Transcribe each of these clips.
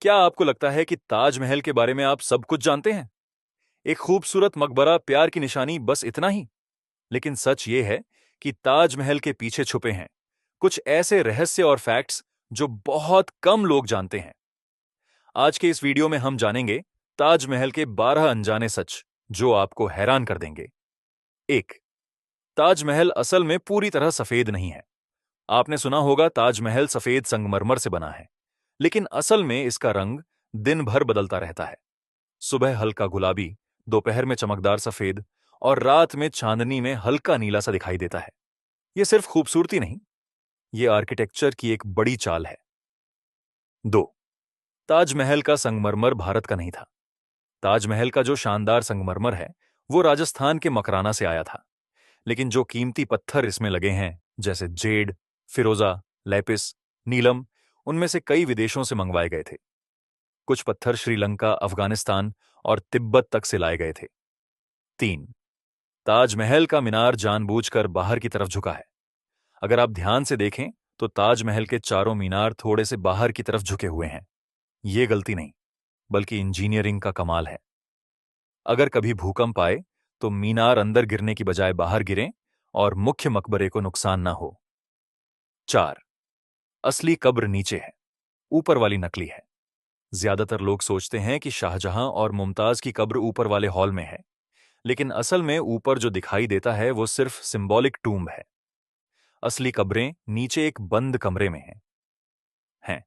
क्या आपको लगता है कि ताजमहल के बारे में आप सब कुछ जानते हैं? एक खूबसूरत मकबरा, प्यार की निशानी, बस इतना ही? लेकिन सच ये है कि ताजमहल के पीछे छुपे हैं कुछ ऐसे रहस्य और फैक्ट्स जो बहुत कम लोग जानते हैं। आज के इस वीडियो में हम जानेंगे ताजमहल के 12 अनजाने सच जो आपको हैरान कर देंगे। 1. ताजमहल असल में पूरी तरह सफेद नहीं है। आपने सुना होगा ताजमहल सफेद संगमरमर से बना है, लेकिन असल में इसका रंग दिन भर बदलता रहता है। सुबह हल्का गुलाबी, दोपहर में चमकदार सफेद और रात में चांदनी में हल्का नीला सा दिखाई देता है। यह सिर्फ खूबसूरती नहीं, यह आर्किटेक्चर की एक बड़ी चाल है। 2. ताजमहल का संगमरमर भारत का नहीं था। ताजमहल का जो शानदार संगमरमर है वो राजस्थान के मकराना से आया था, लेकिन जो कीमती पत्थर इसमें लगे हैं जैसे जेड, फिरोजा, लेपिस, नीलम, उनमें से कई विदेशों से मंगवाए गए थे। कुछ पत्थर श्रीलंका, अफगानिस्तान और तिब्बत तक से लाए गए थे। 3. ताजमहल का मीनार जानबूझकर बाहर की तरफ झुका है। अगर आप ध्यान से देखें तो ताजमहल के चारों मीनार थोड़े से बाहर की तरफ झुके हुए हैं। ये गलती नहीं, बल्कि इंजीनियरिंग का कमाल है। अगर कभी भूकंप आए तो मीनार अंदर गिरने की बजाय बाहर गिरें और मुख्य मकबरे को नुकसान ना हो। 4. असली कब्र नीचे है, ऊपर वाली नकली है। ज्यादातर लोग सोचते हैं कि शाहजहां और मुमताज की कब्र ऊपर वाले हॉल में है, लेकिन असल में ऊपर जो दिखाई देता है वो सिर्फ सिंबॉलिक टूम्ब है। असली कब्रें नीचे एक बंद कमरे में हैं,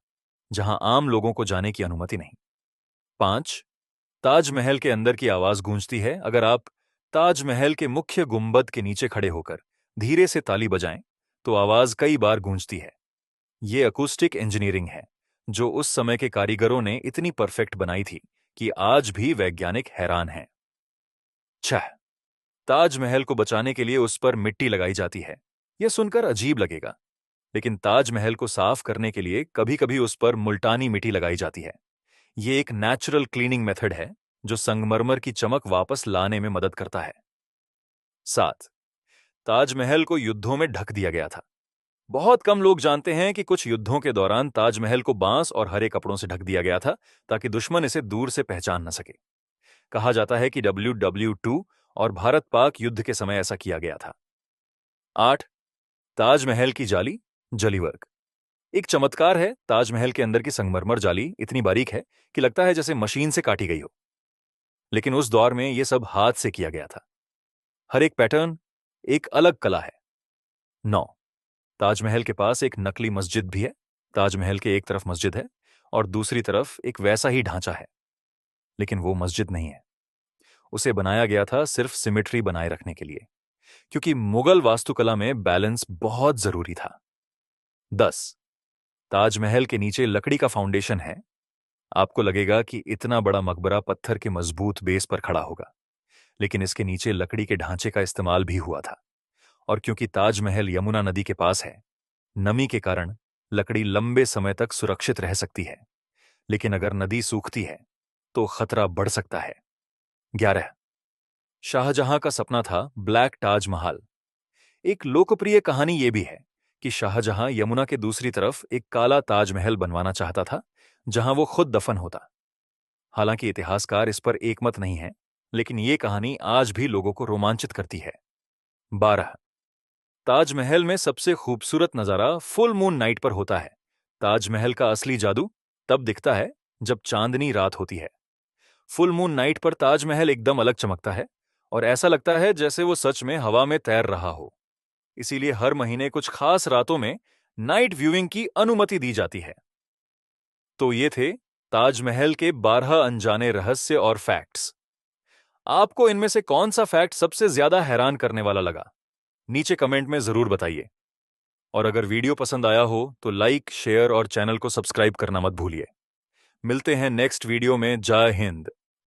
जहां आम लोगों को जाने की अनुमति नहीं। 5. ताजमहल के अंदर की आवाज गूंजती है। अगर आप ताजमहल के मुख्य गुंबद के नीचे खड़े होकर धीरे से ताली बजाएं तो आवाज कई बार गूंजती है। ये अकूस्टिक इंजीनियरिंग है जो उस समय के कारीगरों ने इतनी परफेक्ट बनाई थी कि आज भी वैज्ञानिक हैरान हैं। 6. ताजमहल को बचाने के लिए उस पर मिट्टी लगाई जाती है। यह सुनकर अजीब लगेगा, लेकिन ताजमहल को साफ करने के लिए कभी कभी उस पर मुल्तानी मिट्टी लगाई जाती है। यह एक नेचुरल क्लीनिंग मेथड है जो संगमरमर की चमक वापस लाने में मदद करता है। 7. ताजमहल को युद्धों में ढक दिया गया था। बहुत कम लोग जानते हैं कि कुछ युद्धों के दौरान ताजमहल को बांस और हरे कपड़ों से ढक दिया गया था ताकि दुश्मन इसे दूर से पहचान न सके। कहा जाता है कि WW2 और भारत पाक युद्ध के समय ऐसा किया गया था। 8. ताजमहल की जाली, जली वर्क। एक चमत्कार है, ताजमहल के अंदर की संगमरमर जाली इतनी बारीक है कि लगता है जैसे मशीन से काटी गई हो, लेकिन उस दौर में यह सब हाथ से किया गया था। हर एक पैटर्न एक अलग कला है। 9. ताजमहल के पास एक नकली मस्जिद भी है। ताजमहल के एक तरफ मस्जिद है और दूसरी तरफ एक वैसा ही ढांचा है, लेकिन वो मस्जिद नहीं है। उसे बनाया गया था सिर्फ सिमेट्री बनाए रखने के लिए, क्योंकि मुगल वास्तुकला में बैलेंस बहुत जरूरी था। 10. ताजमहल के नीचे लकड़ी का फाउंडेशन है। आपको लगेगा कि इतना बड़ा मकबरा पत्थर के मजबूत बेस पर खड़ा होगा, लेकिन इसके नीचे लकड़ी के ढांचे का इस्तेमाल भी हुआ था। और क्योंकि ताजमहल यमुना नदी के पास है, नमी के कारण लकड़ी लंबे समय तक सुरक्षित रह सकती है, लेकिन अगर नदी सूखती है तो खतरा बढ़ सकता है। 11. शाहजहां का सपना था ब्लैक ताजमहल। एक लोकप्रिय कहानी यह भी है कि शाहजहां यमुना के दूसरी तरफ एक काला ताजमहल बनवाना चाहता था जहां वो खुद दफन होता। हालांकि इतिहासकार इस पर एकमत नहीं है, लेकिन यह कहानी आज भी लोगों को रोमांचित करती है। 12. ताजमहल में सबसे खूबसूरत नजारा फुल मून नाइट पर होता है। ताजमहल का असली जादू तब दिखता है जब चांदनी रात होती है। फुल मून नाइट पर ताजमहल एकदम अलग चमकता है और ऐसा लगता है जैसे वो सच में हवा में तैर रहा हो। इसीलिए हर महीने कुछ खास रातों में नाइट व्यूइंग की अनुमति दी जाती है। तो ये थे ताजमहल के 12 अनजाने रहस्य और फैक्ट्स। आपको इनमें से कौन सा फैक्ट सबसे ज्यादा हैरान करने वाला लगा? नीचे कमेंट में जरूर बताइए। और अगर वीडियो पसंद आया हो तो लाइक, शेयर और चैनल को सब्सक्राइब करना मत भूलिए। मिलते हैं नेक्स्ट वीडियो में। जय हिंद।